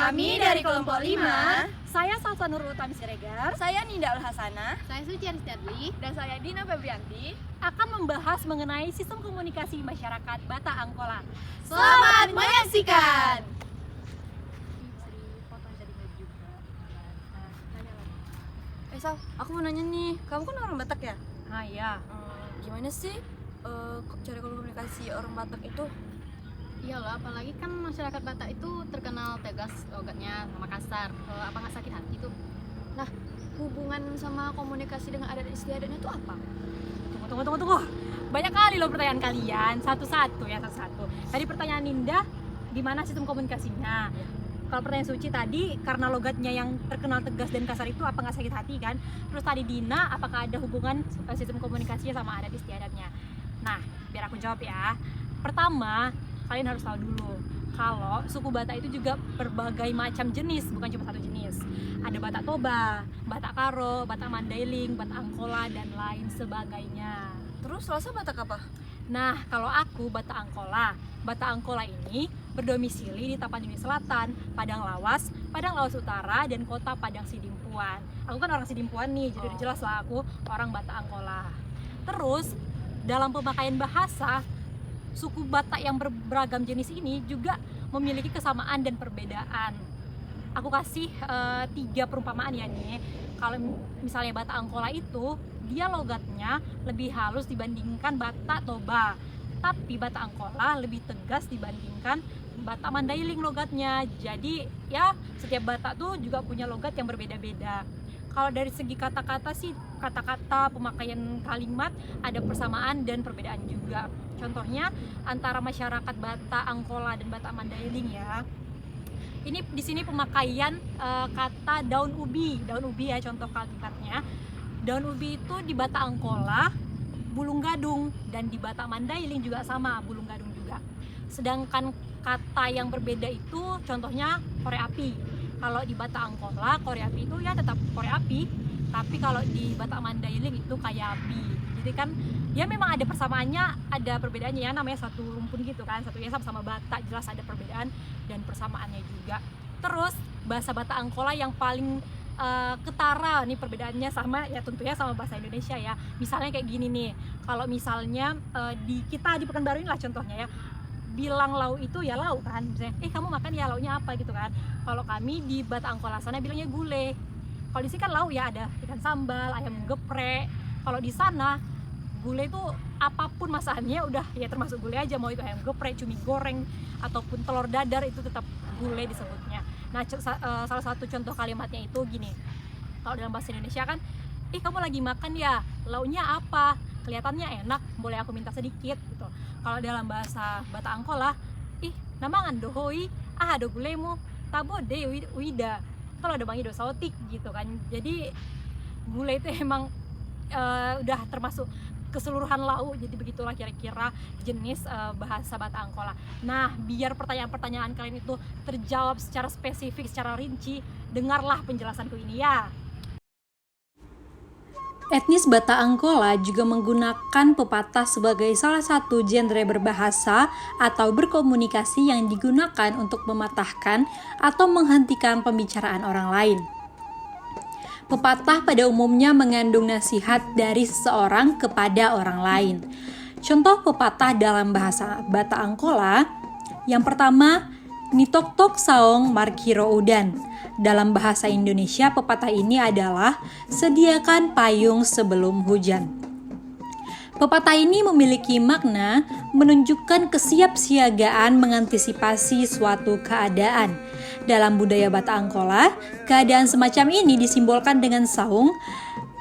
Kami dari kelompok 5. Saya Salsa Nurul Utami Siregar. Saya Ninda Al-Hasanah. Saya Suci Aristadli. Dan saya Dina Febrianti. Akan membahas mengenai sistem komunikasi masyarakat Batak Angkola. Selamat menyaksikan. Sal, aku mau nanya nih, kamu kan orang Batak ya? Ah iya. Gimana sih cara komunikasi orang Batak itu? Iya loh, apalagi kan masyarakat Batak itu terkenal tegas logatnya sama kasar. Apa nggak sakit hati tuh? Nah, hubungan sama komunikasi dengan adat istiadatnya itu apa? Tunggu. Banyak kali loh pertanyaan kalian. Satu-satu. Tadi pertanyaan Ninda, di mana sistem komunikasinya? Kalau pertanyaan Suci tadi, karena logatnya yang terkenal tegas dan kasar itu apa nggak sakit hati kan? Terus tadi Dina, apakah ada hubungan sistem komunikasinya sama adat istiadatnya? Nah, biar aku jawab ya. Pertama, kalian harus tahu dulu kalau suku Batak itu juga berbagai macam jenis, bukan cuma satu jenis. Ada Batak Toba, Batak Karo, Batak Mandailing, Batak Angkola, dan lain sebagainya. Terus Salsa Batak apa? Nah, kalau aku Batak Angkola. Batak Angkola ini berdomisili di Tapanuli Selatan, Padang Lawas Utara, dan kota Padang Sidimpuan. Aku kan orang Sidimpuan nih, jadi udah jelas lah aku orang Batak Angkola. Terus, dalam pemakaian bahasa, suku Batak yang beragam jenis ini juga memiliki kesamaan dan perbedaan. Aku kasih 3 perumpamaan ya nih. Kalau misalnya Batak Angkola itu, dia logatnya lebih halus dibandingkan Batak Toba. Tapi Batak Angkola lebih tegas dibandingkan Batak Mandailing logatnya. Jadi ya setiap Batak tuh juga punya logat yang berbeda-beda. Kalau dari segi kata-kata sih, kata-kata, pemakaian kalimat ada persamaan dan perbedaan juga. Contohnya antara masyarakat Batak Angkola dan Batak Mandailing ya. Ini di sini pemakaian kata daun ubi ya, contoh kalimatnya. Daun ubi itu di Batak Angkola bulung gadung, dan di Batak Mandailing juga sama, bulung gadung juga. Sedangkan kata yang berbeda itu contohnya korek api. Kalau di Batak Angkola korek api itu ya tetap korek api, tapi kalau di Batak Mandailing itu kayak api. Jadi kan ya memang ada persamaannya, ada perbedaannya ya, namanya satu rumpun gitu kan, satunya sama Batak, jelas ada perbedaan dan persamaannya juga. Terus bahasa Batak Angkola yang paling ketara nih perbedaannya sama ya tentunya sama bahasa Indonesia ya. Misalnya kayak gini nih, kalau misalnya di Pekanbaru inilah contohnya ya, bilang lau itu ya lau kan, misalnya kamu makan ya launya apa gitu kan. Kalau kami di Batak Angkola sana bilangnya gulai. Kalau di sini kan lau ya, ada ikan sambal, ayam geprek. Kalau di sana gulai itu apapun masakannya udah ya termasuk gulai aja, mau itu ayam geprek, cumi goreng ataupun telur dadar itu tetap gulai disebutnya. Nah, salah satu contoh kalimatnya itu gini. Kalau dalam bahasa Indonesia kan, kamu lagi makan ya, launya apa? Kelihatannya enak, boleh aku minta sedikit gitu. Kalau dalam bahasa Batak Angkola, namangan dohoi, ada gulemu, tabo de wida. Kalau ada bangi do sautik gitu kan. Jadi gulai itu emang udah termasuk keseluruhan lau, jadi begitulah kira-kira jenis bahasa Batak Angkola. Nah, biar pertanyaan-pertanyaan kalian itu terjawab secara spesifik, secara rinci, dengarlah penjelasanku ini ya. Etnis Batak Angkola juga menggunakan pepatah sebagai salah satu genre berbahasa atau berkomunikasi yang digunakan untuk mematahkan atau menghentikan pembicaraan orang lain. Pepatah pada umumnya mengandung nasihat dari seseorang kepada orang lain. Contoh pepatah dalam bahasa Batak Angkola, yang pertama, Nitoktok saong markiro udan. Dalam bahasa Indonesia, pepatah ini adalah sediakan payung sebelum hujan. Pepatah ini memiliki makna menunjukkan kesiapsiagaan mengantisipasi suatu keadaan. Dalam budaya Batak Angkola, keadaan semacam ini disimbolkan dengan saung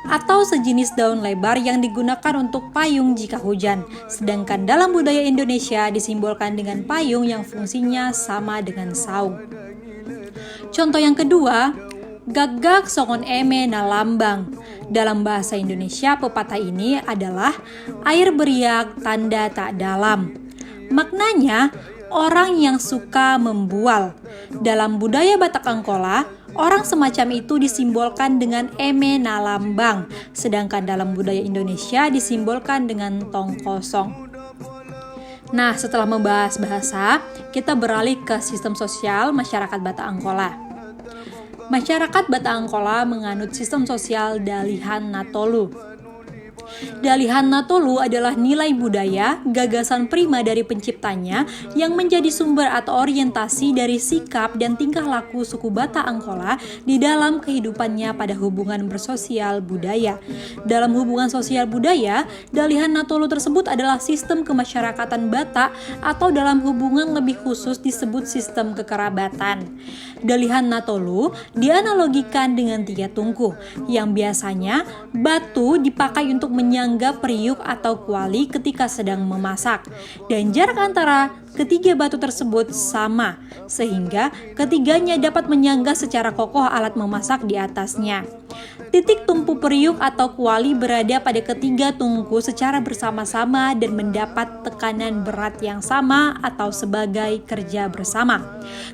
atau sejenis daun lebar yang digunakan untuk payung jika hujan. Sedangkan dalam budaya Indonesia disimbolkan dengan payung yang fungsinya sama dengan saung. Contoh yang kedua, gagak songon eme na lambang. Dalam bahasa Indonesia, pepatah ini adalah air beriak tanda tak dalam. Maknanya, orang yang suka membual. Dalam budaya Batak Angkola, orang semacam itu disimbolkan dengan eme na lambang, sedangkan dalam budaya Indonesia disimbolkan dengan tong kosong. Nah, setelah membahas bahasa, kita beralih ke sistem sosial masyarakat Bata Angkola. Masyarakat Bata Angkola menganut sistem sosial Dalihan Natolu. Dalihan Natolu adalah nilai budaya, gagasan prima dari penciptanya yang menjadi sumber atau orientasi dari sikap dan tingkah laku suku Bata Angkola di dalam kehidupannya pada hubungan bersosial budaya. Dalam hubungan sosial budaya, Dalihan Natolu tersebut adalah sistem kemasyarakatan Bata atau dalam hubungan lebih khusus disebut sistem kekerabatan. Dalihan Natolu dianalogikan dengan 3 tungku yang biasanya batu dipakai untuk menyangga periuk atau kuali ketika sedang memasak, dan jarak antara ketiga batu tersebut sama sehingga ketiganya dapat menyangga secara kokoh alat memasak di atasnya. Titik tumpu periuk atau kuali berada pada ketiga tungku secara bersama-sama dan mendapat tekanan berat yang sama atau sebagai kerja bersama.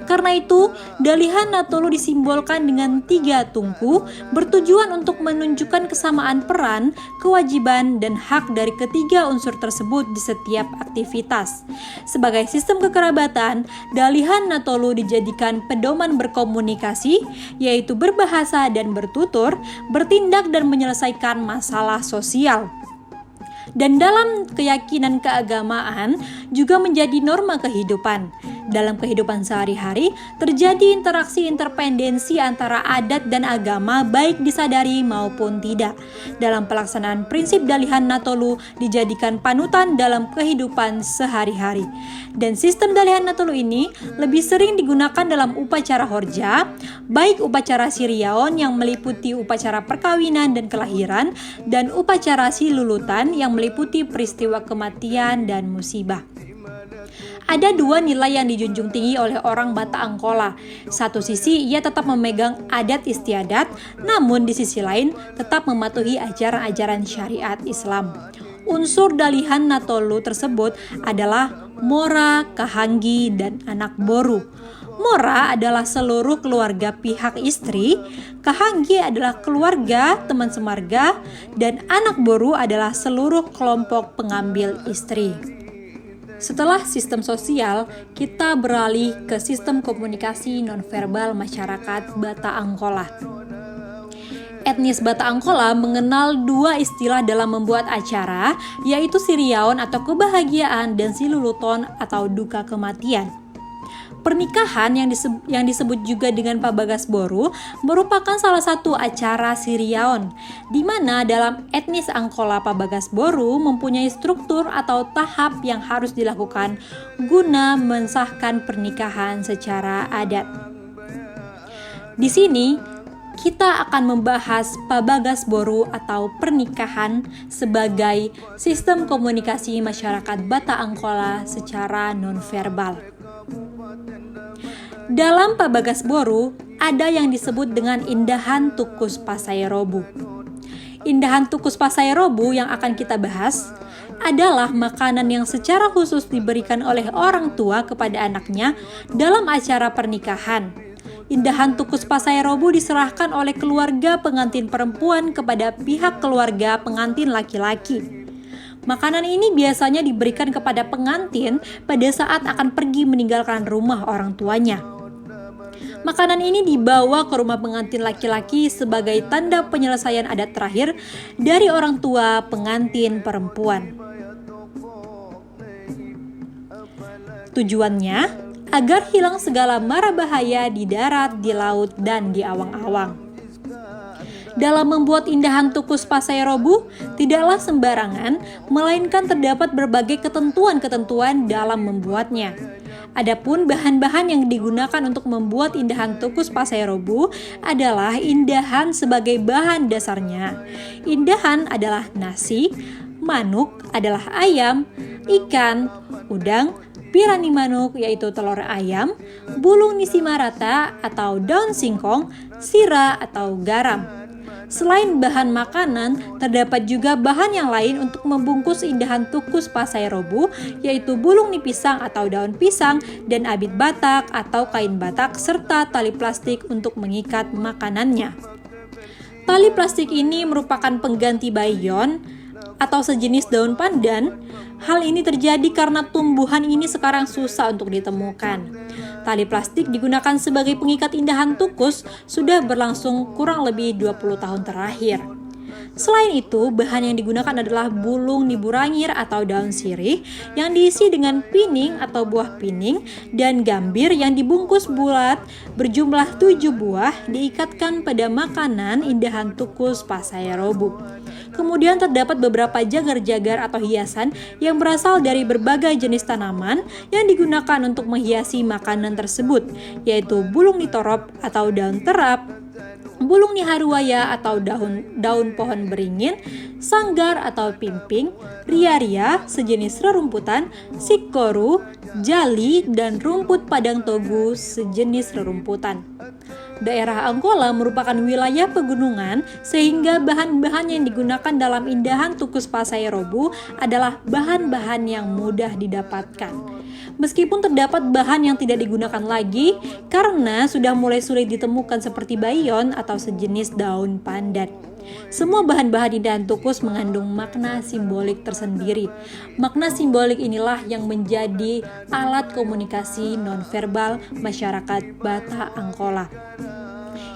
Karena itu, Dalihan Natolu disimbolkan dengan 3 tungku bertujuan untuk menunjukkan kesamaan peran, kewajiban, dan hak dari ketiga unsur tersebut di setiap aktivitas. Sebagai sistem kekerabatan, Dalihan Natolu dijadikan pedoman berkomunikasi, yaitu berbahasa dan bertutur, bertindak dan menyelesaikan masalah sosial. Dan dalam keyakinan keagamaan juga menjadi norma kehidupan. Dalam kehidupan sehari-hari terjadi interaksi interpendensi antara adat dan agama baik disadari maupun tidak. Dalam pelaksanaan prinsip Dalihan Natolu dijadikan panutan dalam kehidupan sehari-hari. Dan sistem Dalihan Natolu ini lebih sering digunakan dalam upacara horja, baik upacara Siriaon yang meliputi upacara perkawinan dan kelahiran, dan upacara Silulutan yang meliputi peristiwa kematian dan musibah. Ada 2 nilai yang dijunjung tinggi oleh orang Bata Angkola. Satu sisi ia tetap memegang adat istiadat, namun di sisi lain tetap mematuhi ajaran-ajaran syariat Islam. Unsur Dalihan Natolu tersebut adalah Mora, Kahanggi, dan anak boru. Mora adalah seluruh keluarga pihak istri, Kahanggi adalah keluarga teman semarga, dan anak boru adalah seluruh kelompok pengambil istri. Setelah sistem sosial, kita beralih ke sistem komunikasi nonverbal masyarakat Bata Angkola. Etnis Bata Angkola mengenal 2 istilah dalam membuat acara, yaitu Siriaon atau kebahagiaan dan Siluluton atau duka kematian. Pernikahan yang disebut juga dengan Pabagas Boru merupakan salah satu acara Siriaon, di mana dalam etnis Angkola Pabagas Boru mempunyai struktur atau tahap yang harus dilakukan guna mensahkan pernikahan secara adat. Di sini kita akan membahas Pabagas Boru atau pernikahan sebagai sistem komunikasi masyarakat Bata Angkola secara nonverbal. Dalam Pabagas Boru ada yang disebut dengan Indahan Tukus Pasairobu. Indahan Tukus Pasairobu yang akan kita bahas adalah makanan yang secara khusus diberikan oleh orang tua kepada anaknya dalam acara pernikahan. Indahan Tukus Pasairobu diserahkan oleh keluarga pengantin perempuan kepada pihak keluarga pengantin laki-laki. Makanan ini biasanya diberikan kepada pengantin pada saat akan pergi meninggalkan rumah orang tuanya. Makanan ini dibawa ke rumah pengantin laki-laki sebagai tanda penyelesaian adat terakhir dari orang tua pengantin perempuan. Tujuannya agar hilang segala mara bahaya di darat, di laut, dan di awang-awang. Dalam membuat Indahan Tukus Pasairobu tidaklah sembarangan, melainkan terdapat berbagai ketentuan-ketentuan dalam membuatnya. Adapun bahan-bahan yang digunakan untuk membuat Indahan Tukus Pasairobu adalah indahan sebagai bahan dasarnya. Indahan adalah nasi, manuk adalah ayam, ikan, udang, pirani manuk yaitu telur ayam, bulung nisimarata atau daun singkong, sira atau garam. Selain bahan makanan, terdapat juga bahan yang lain untuk membungkus Indahan Tukus Pasairobu, yaitu bulung nipisang atau daun pisang, dan abit batak atau kain batak, serta tali plastik untuk mengikat makanannya. Tali plastik ini merupakan pengganti bayon atau sejenis daun pandan. Hal ini terjadi karena tumbuhan ini sekarang susah untuk ditemukan. Tali plastik digunakan sebagai pengikat indahan tukus sudah berlangsung kurang lebih 20 tahun terakhir. Selain itu, bahan yang digunakan adalah bulung niburangir atau daun sirih yang diisi dengan pining atau buah pining dan gambir yang dibungkus bulat berjumlah 7 buah diikatkan pada makanan indahan tukus Pasayarobu. Kemudian terdapat beberapa jagar-jagar atau hiasan yang berasal dari berbagai jenis tanaman yang digunakan untuk menghiasi makanan tersebut, yaitu bulung nitorop atau daun terap, bulung niharuaya atau daun pohon beringin, sanggar atau pimping, ria-ria sejenis rerumputan, sikoru, jali, dan rumput padang togu sejenis rerumputan. Daerah Angkola merupakan wilayah pegunungan sehingga bahan-bahan yang digunakan dalam indahan tukus Pasayarobu adalah bahan-bahan yang mudah didapatkan. Meskipun terdapat bahan yang tidak digunakan lagi karena sudah mulai sulit ditemukan seperti bayon atau sejenis daun pandan. Semua bahan-bahan indahan tukus mengandung makna simbolik tersendiri. Makna simbolik inilah yang menjadi alat komunikasi nonverbal masyarakat Batak Angkola.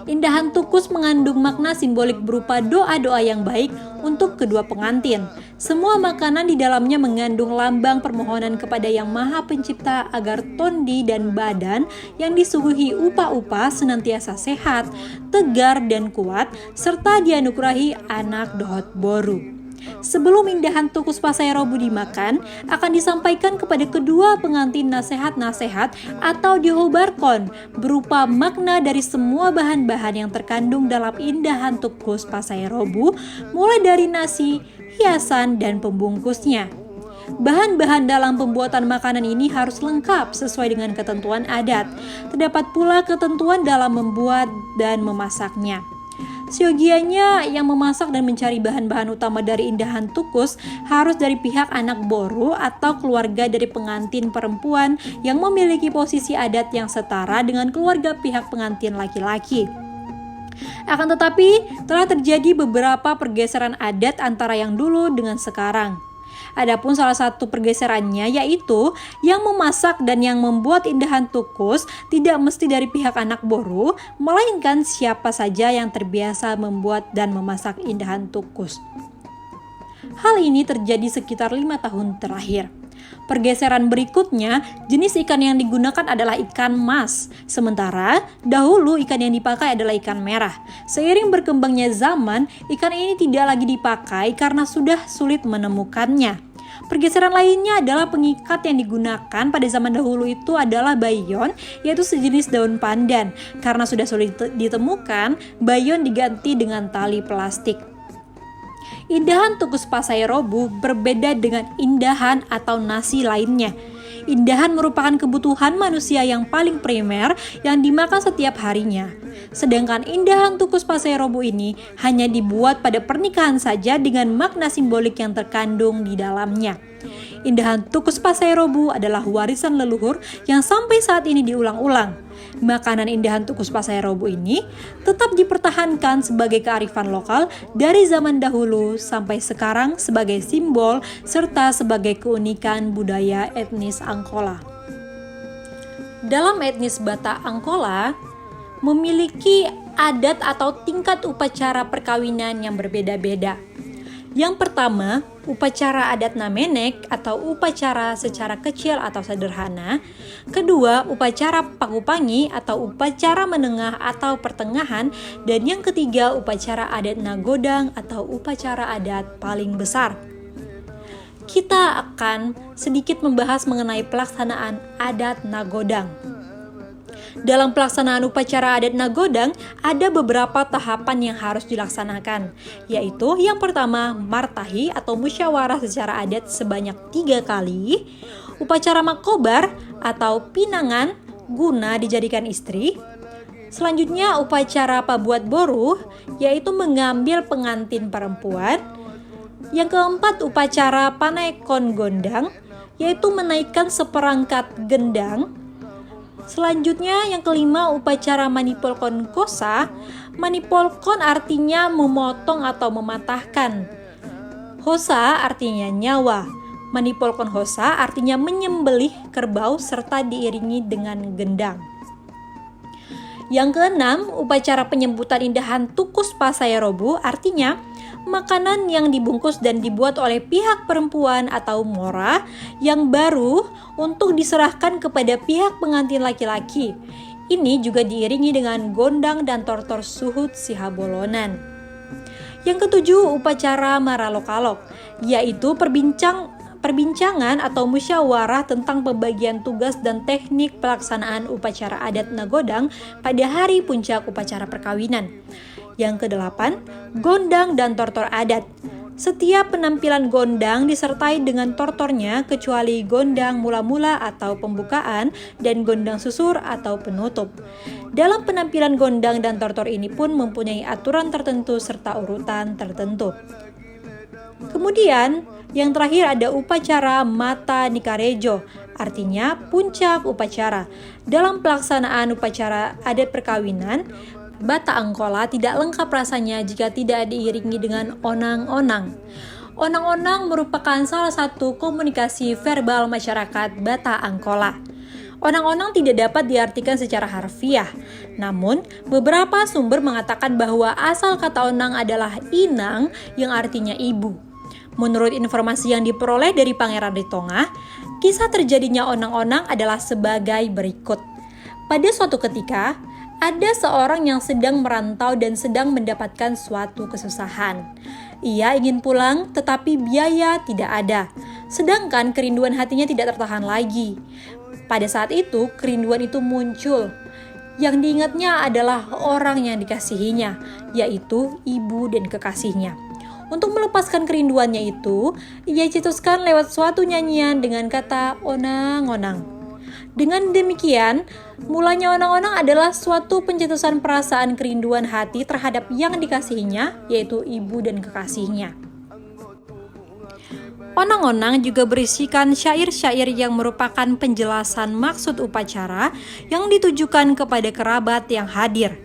Indahan tukus mengandung makna simbolik berupa doa-doa yang baik untuk kedua pengantin. Semua makanan di dalamnya mengandung lambang permohonan kepada Yang Maha Pencipta agar tondi dan badan yang disuguhi upa-upa senantiasa sehat, tegar, dan kuat, serta dianugerahi anak dohot boru. Sebelum indahan tukus Pasayarobu dimakan, akan disampaikan kepada kedua pengantin nasihat-nasihat atau dihobarkon berupa makna dari semua bahan-bahan yang terkandung dalam indahan tukus Pasayarobu, mulai dari nasi, hiasan, dan pembungkusnya. Bahan-bahan dalam pembuatan makanan ini harus lengkap sesuai dengan ketentuan adat. Terdapat pula ketentuan dalam membuat dan memasaknya. Siogianya yang memasak dan mencari bahan-bahan utama dari indahan tukus harus dari pihak anak boru atau keluarga dari pengantin perempuan yang memiliki posisi adat yang setara dengan keluarga pihak pengantin laki-laki. Akan tetapi, telah terjadi beberapa pergeseran adat antara yang dulu dengan sekarang. Adapun salah satu pergeserannya yaitu yang memasak dan yang membuat indahan tukus tidak mesti dari pihak anak boru, melainkan siapa saja yang terbiasa membuat dan memasak indahan tukus. Hal ini terjadi sekitar 5 tahun terakhir. Pergeseran berikutnya, jenis ikan yang digunakan adalah ikan mas, sementara dahulu ikan yang dipakai adalah ikan merah. Seiring berkembangnya zaman, ikan ini tidak lagi dipakai karena sudah sulit menemukannya. Pergeseran lainnya adalah pengikat yang digunakan pada zaman dahulu itu adalah bayon, yaitu sejenis daun pandan. Karena sudah sulit ditemukan, bayon diganti dengan tali plastik. Indahan tukus Pasayarobu berbeda dengan indahan atau nasi lainnya. Indahan merupakan kebutuhan manusia yang paling primer yang dimakan setiap harinya. Sedangkan indahan tukus Pasayarobu ini hanya dibuat pada pernikahan saja dengan makna simbolik yang terkandung di dalamnya. Indahan tukus Pasayarobu adalah warisan leluhur yang sampai saat ini diulang-ulang. Makanan indahan tukus Pasayarobu ini tetap dipertahankan sebagai kearifan lokal dari zaman dahulu sampai sekarang sebagai simbol serta sebagai keunikan budaya etnis Angkola. Dalam etnis Batak Angkola memiliki adat atau tingkat upacara perkawinan yang berbeda-beda. Yang pertama, upacara adat Namenek atau upacara secara kecil atau sederhana. Kedua, upacara Pakupangi atau upacara menengah atau pertengahan. Dan yang ketiga, upacara adat Nagodang atau upacara adat paling besar. Kita akan sedikit membahas mengenai pelaksanaan adat Nagodang. Dalam pelaksanaan upacara adat Nagodang, ada beberapa tahapan yang harus dilaksanakan, yaitu yang pertama, martahi atau musyawarah secara adat sebanyak 3 kali, upacara makobar atau pinangan guna dijadikan istri, selanjutnya upacara pabuat boruh, yaitu mengambil pengantin perempuan, yang keempat upacara panaikon gondang, yaitu menaikkan seperangkat gendang. Selanjutnya yang kelima upacara manipolkon kosa. Manipolkon artinya memotong atau mematahkan. Hosa artinya nyawa. Manipolkon hosa artinya menyembelih kerbau serta diiringi dengan gendang. Yang keenam, upacara penyambutan indahan tukus pasayarobu artinya makanan yang dibungkus dan dibuat oleh pihak perempuan atau mora yang baru untuk diserahkan kepada pihak pengantin laki-laki. Ini juga diiringi dengan gondang dan tortor suhut sihabolonan. Yang ketujuh, upacara maralokalok, yaitu perbincangan atau musyawarah tentang pembagian tugas dan teknik pelaksanaan upacara adat Nagodang pada hari puncak upacara perkawinan. Yang kedelapan, gondang dan tortor adat. Setiap penampilan gondang disertai dengan tortornya kecuali gondang mula-mula atau pembukaan dan gondang susur atau penutup. Dalam penampilan gondang dan tortor ini pun mempunyai aturan tertentu serta urutan tertentu. Kemudian, yang terakhir ada upacara mata nikarejo, artinya puncak upacara. Dalam pelaksanaan upacara adat perkawinan, bata angkola tidak lengkap rasanya jika tidak diiringi dengan onang-onang. Onang-onang merupakan salah satu komunikasi verbal masyarakat Bata Angkola. Onang-onang tidak dapat diartikan secara harfiah, namun beberapa sumber mengatakan bahwa asal kata onang adalah inang yang artinya ibu. Menurut informasi yang diperoleh dari Pangeran Ritonga, kisah terjadinya onang-onang adalah sebagai berikut. Pada suatu ketika, ada seorang yang sedang merantau dan sedang mendapatkan suatu kesusahan. Ia ingin pulang tetapi biaya tidak ada, sedangkan kerinduan hatinya tidak tertahan lagi. Pada saat itu, kerinduan itu muncul. Yang diingatnya adalah orang yang dikasihinya, yaitu ibu dan kekasihnya. Untuk melepaskan kerinduannya itu, ia cetuskan lewat suatu nyanyian dengan kata onang-onang. Dengan demikian, mulanya onang-onang adalah suatu pencetusan perasaan kerinduan hati terhadap yang dikasihinya, yaitu ibu dan kekasihnya. Onang-onang juga berisikan syair-syair yang merupakan penjelasan maksud upacara yang ditujukan kepada kerabat yang hadir.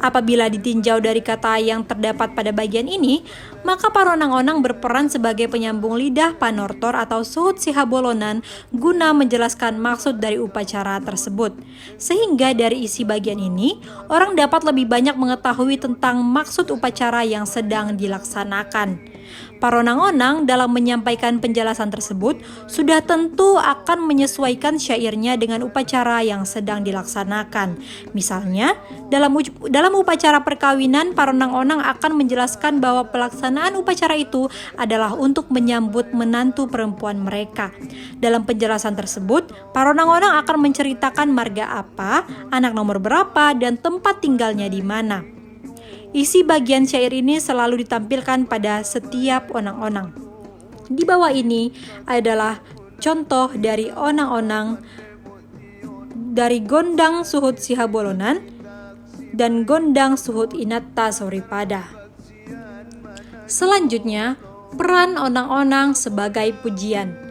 Apabila ditinjau dari kata yang terdapat pada bagian ini, maka paronang-onang berperan sebagai penyambung lidah panortor atau suhut sihabolonan guna menjelaskan maksud dari upacara tersebut. Sehingga dari isi bagian ini, orang dapat lebih banyak mengetahui tentang maksud upacara yang sedang dilaksanakan. Paronang-onang dalam menyampaikan penjelasan tersebut sudah tentu akan menyesuaikan syairnya dengan upacara yang sedang dilaksanakan. Misalnya, dalam upacara perkawinan, paronang-onang akan menjelaskan bahwa pelaksanaan upacara itu adalah untuk menyambut menantu perempuan mereka. Dalam penjelasan tersebut, paronang-onang akan menceritakan marga apa, anak nomor berapa, dan tempat tinggalnya di mana. Isi bagian syair ini selalu ditampilkan pada setiap onang-onang. Di bawah ini adalah contoh dari onang-onang dari gondang suhut sihabolonan dan gondang suhut inatta soripada. Selanjutnya, peran onang-onang sebagai pujian.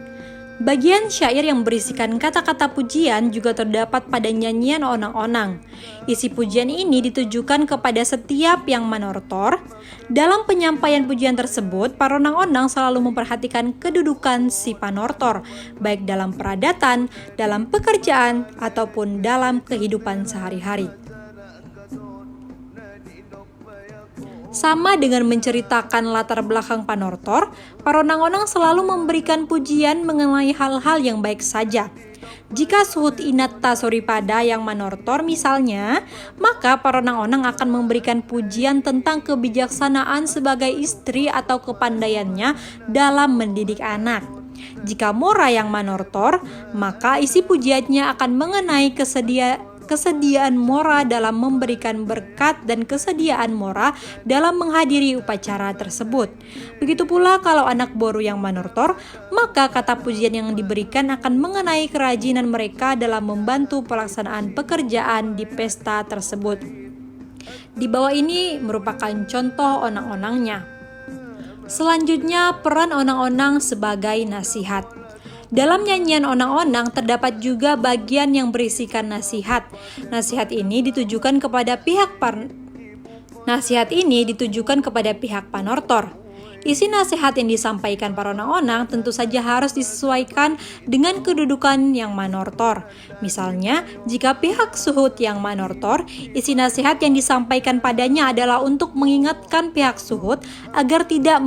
Bagian syair yang berisikan kata-kata pujian juga terdapat pada nyanyian onang-onang. Isi pujian ini ditujukan kepada setiap yang manortor. Dalam penyampaian pujian tersebut, paronang-onang selalu memperhatikan kedudukan si panortor, baik dalam peradatan, dalam pekerjaan, ataupun dalam kehidupan sehari-hari. Sama dengan menceritakan latar belakang panortor, paronang-onang selalu memberikan pujian mengenai hal-hal yang baik saja. Jika suhut inatta soripada yang manortor misalnya, maka paronang-onang akan memberikan pujian tentang kebijaksanaan sebagai istri atau kepandaiannya dalam mendidik anak. Jika mora yang manortor, maka isi pujiannya akan mengenai kesediaan mora dalam memberikan berkat dan kesediaan mora dalam menghadiri upacara tersebut. Begitu pula kalau anak boru yang manortor, maka kata pujian yang diberikan akan mengenai kerajinan mereka dalam membantu pelaksanaan pekerjaan di pesta tersebut. Di bawah ini merupakan contoh onang-onangnya. Selanjutnya, peran onang-onang sebagai nasihat. Dalam nyanyian onang-onang terdapat juga bagian yang berisikan nasihat. Nasihat ini ditujukan kepada pihak panortor. Isi nasihat yang disampaikan para onang-onang tentu saja harus disesuaikan dengan kedudukan yang manortor. Misalnya, jika pihak suhud yang manortor, isi nasihat yang disampaikan padanya adalah untuk mengingatkan pihak suhud agar tidak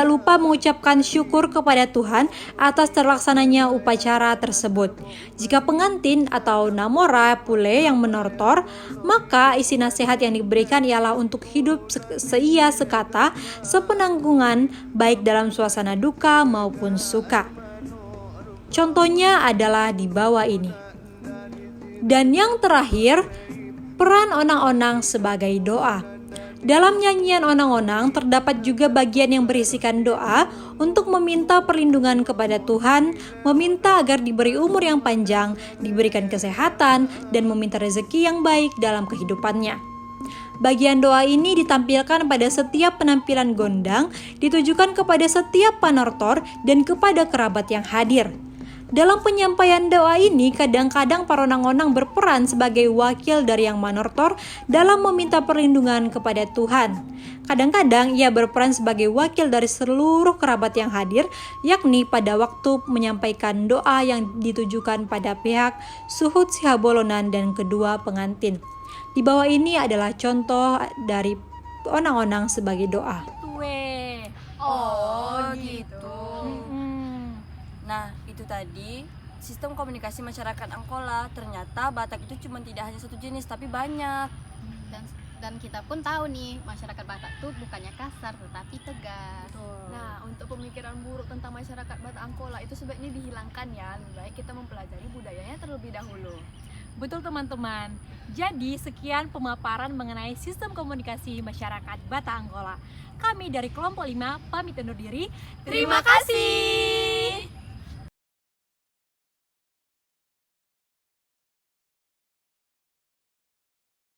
lupa mengucapkan syukur kepada Tuhan atas terlaksananya upacara tersebut. Jika pengantin atau namora pule yang menortor, maka isi nasihat yang diberikan ialah untuk hidup seia sekata, sepenanggungan baik dalam suasana duka maupun suka. Contohnya adalah di bawah ini. Dan yang terakhir, peran onang-onang sebagai doa. Dalam nyanyian onang-onang terdapat juga bagian yang berisikan doa untuk meminta perlindungan kepada Tuhan, meminta agar diberi umur yang panjang, diberikan kesehatan, dan meminta rezeki yang baik dalam kehidupannya. Bagian doa ini ditampilkan pada setiap penampilan gondang, ditujukan kepada setiap panortor dan kepada kerabat yang hadir. Dalam penyampaian doa ini, kadang-kadang para onang-onang berperan sebagai wakil dari yang manortor dalam meminta perlindungan kepada Tuhan. Kadang-kadang ia berperan sebagai wakil dari seluruh kerabat yang hadir, yakni pada waktu menyampaikan doa yang ditujukan pada pihak suhud Sihabolonan dan kedua pengantin. Di bawah ini adalah contoh dari onang-onang sebagai doa. Tue. Oh gitu. Nah, itu tadi sistem komunikasi masyarakat Angkola. Ternyata Batak itu cuma tidak hanya satu jenis, tapi banyak. Dan kita pun tahu nih, masyarakat Batak tuh bukannya kasar tetapi tegas. Nah, untuk pemikiran buruk tentang masyarakat Batak Angkola itu sebaiknya dihilangkan ya. Lebih baik kita mempelajari budayanya terlebih dahulu. Betul teman-teman. Jadi sekian pemaparan mengenai sistem komunikasi masyarakat Batak Angkola. Kami dari kelompok 5 pamit undur diri. Terima kasih.